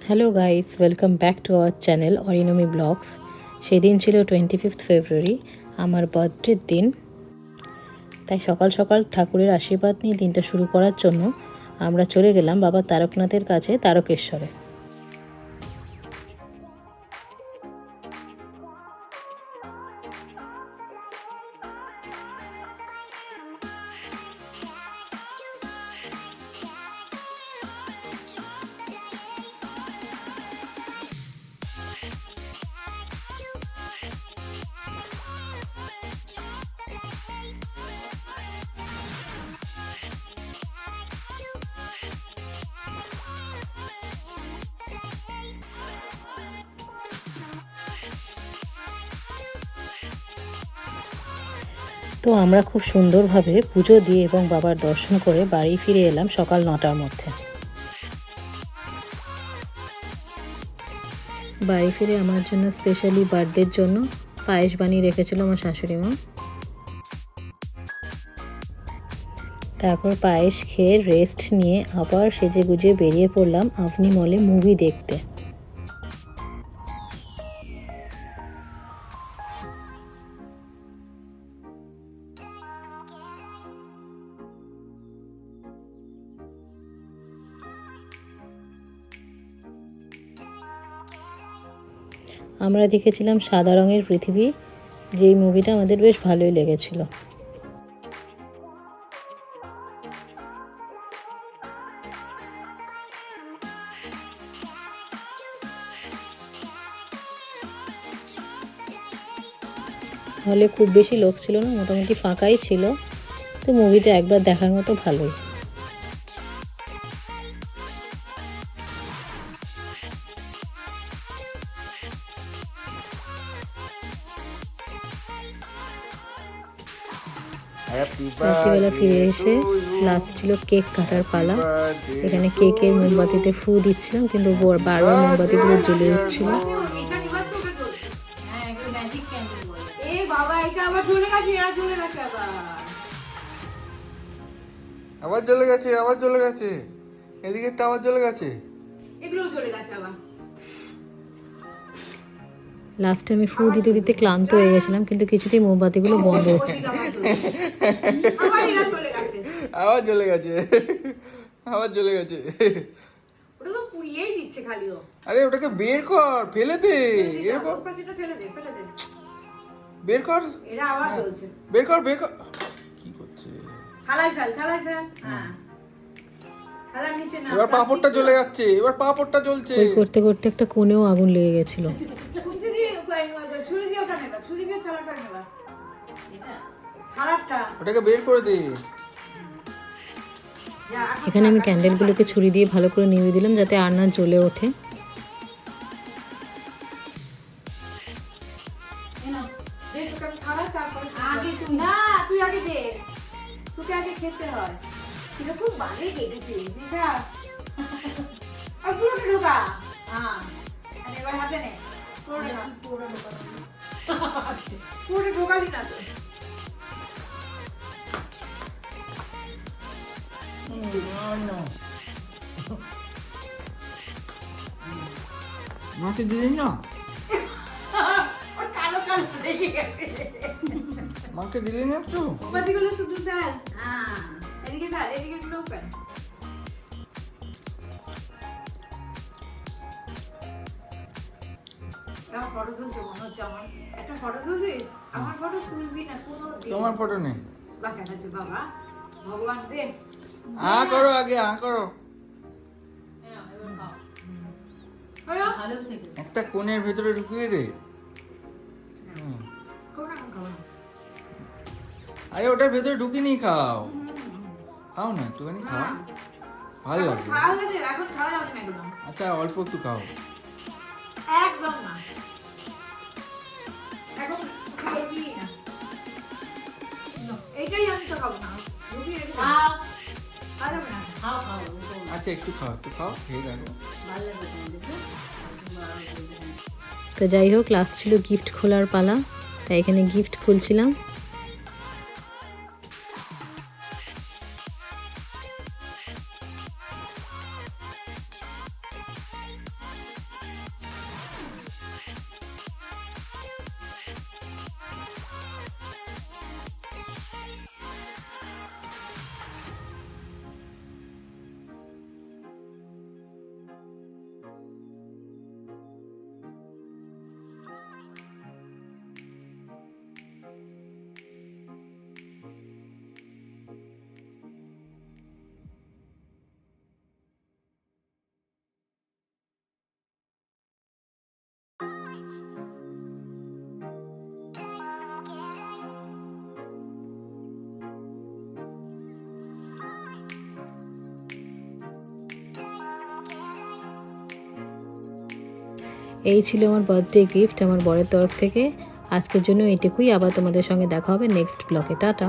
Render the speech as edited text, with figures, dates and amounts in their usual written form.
Hello guys, welcome back to our channel অরিনমি blogs. সেদিন ছিল 25th ফেব্রুয়ারি, আমার বার্থডের দিন। তাই সকাল সকাল ঠাকুরের আশীর্বাদ নিয়ে দিনটা শুরু করার জন্য আমরা চলে গেলাম বাবা তারকনাথের কাছে, তারকেশ্বরে। তো আমরা খুব সুন্দরভাবে পুজো দিয়ে এবং বাবার দর্শন করে বাড়ি ফিরে এলাম সকাল 9টার মধ্যে। বাড়ি ফিরে আমার জন্য স্পেশালি বার্থডের জন্য পায়েস বানিয়ে রেখেছিল আমার শাশুড়ি মা। তারপর পায়েস খেয়ে রেস্ট নিয়ে আবার সেজে গুজে বেরিয়ে পড়লাম আভনি মলে মুভি দেখতে। আমরা দেখেছিলাম সাদা রঙের পৃথিবী, যেই মুভিটা আমাদের বেশ ভালোই লেগেছিল। হলে খুব বেশি লোক ছিল না, মোটামুটি ফাঁকাই ছিল। তো মুভিটা একবার দেখার মতো ভালোই। রাত্রিবেলা ফিরে এসে লাস্ট ছিল কেক কাটার পালা। এখানে কেকের মোমবাতিতে ফু দিচ্ছিলাম, কিন্তু বারবার মোমবাতিগুলো জ্বলে উঠছিল। আবার জ্বলে গেছে, আবার জ্বলে গেছে, এদিকে একটা আবার জ্বলে গেছে, এগুলো জ্বলে গেছে আবার। লাস্টে আমি ফু দিতে দিতে ক্লান্ত হয়ে গেছিলাম, কিন্তু কিছুতেই মোমবাতিগুলো বন্ধ হচ্ছে না। আবার জ্বলে গেছে, আবার জ্বলে গেছে। ওটা তো পুড়িয়েই দিচ্ছে খালি ও। আরে ওটাকে বের কর, ফেলে দে, এরকম ফেলে দে, ফেলে দে। বের কর, এরা আবার জ্বলছে। বের কর, বের কর। কি করছে? থালায় ফেল, থালায় ফেল। হ্যাঁ, থালার নিচে না। এবার পাপড়টা জ্বলে যাচ্ছে, এবার পাপড়টা জ্বলছে। ওই করতে করতে একটা কোণেও আগুন লেগে গেছিল। ছুরি দিয়ে ওটা নেবা, ছুরি দিয়ে থালাটা নেবা। থালাটা ওটাকে বের করে দে। এখানে আমি ক্যান্ডেলগুলোকে ছুরি দিয়ে ভালো করে নিভিয়ে দিলাম, যাতে আর না জ্বলে ওঠে। তুই আগে দে, তোকে আগে খেতে হয়। এটা খুব বাজে কেটেছে, দেখা আর পুরোটা ঢোকা। হ্যাঁ, আর এবার হাতে নে, পুরোটা ঢোকালি না তো। মাকে দিলি না, ওর কালো কালো লেগে গেছে। মাকে দিলি না একটু। মোমবাতিগুলো শুধু ফেল। হ্যাঁ, এদিকে ফেল, এদিকে গুলো ফেল। একটা ফটো তুলতে মনে হচ্ছে আমার। একটা ফটো তুলবি? আমার ফটো তুলবি না কোনো দিন। তোমার ফটো নেই। বাঁচা গেছে বাবা, ভগবান দে। আ করো, আগে আ করো। একটা কোণের ভেতরে ঢুকিয়ে দে। আরে ওটার ভেতরে ঢুকিয়ে নিয়ে খাও, খাও না, একটুখানি খাও, ভালো লাগবে। এখন খাওয়া যাবে না এগুলো। আচ্ছা অল্প একটু খাও। একদম না, এখন খাবি না। এইটাই আমি তো খাবো না। খাও, খাওয়া যাবে না। খাও খাও। আচ্ছা একটু খাও, একটু খাও, খেয়ে দেখো। ভালো লাগবে তোমাদের। তো যাই হোক, লাস্ট ছিল গিফট খোলার পালা, তাই এখানে গিফট খুলছিলাম। এই ছিল আমার বার্থডে গিফট আমার বরের তরফ থেকে। আজকের জন্য এটুকুই, আবার তোমাদের সঙ্গে দেখা হবে নেক্সট ব্লগে। টাটা।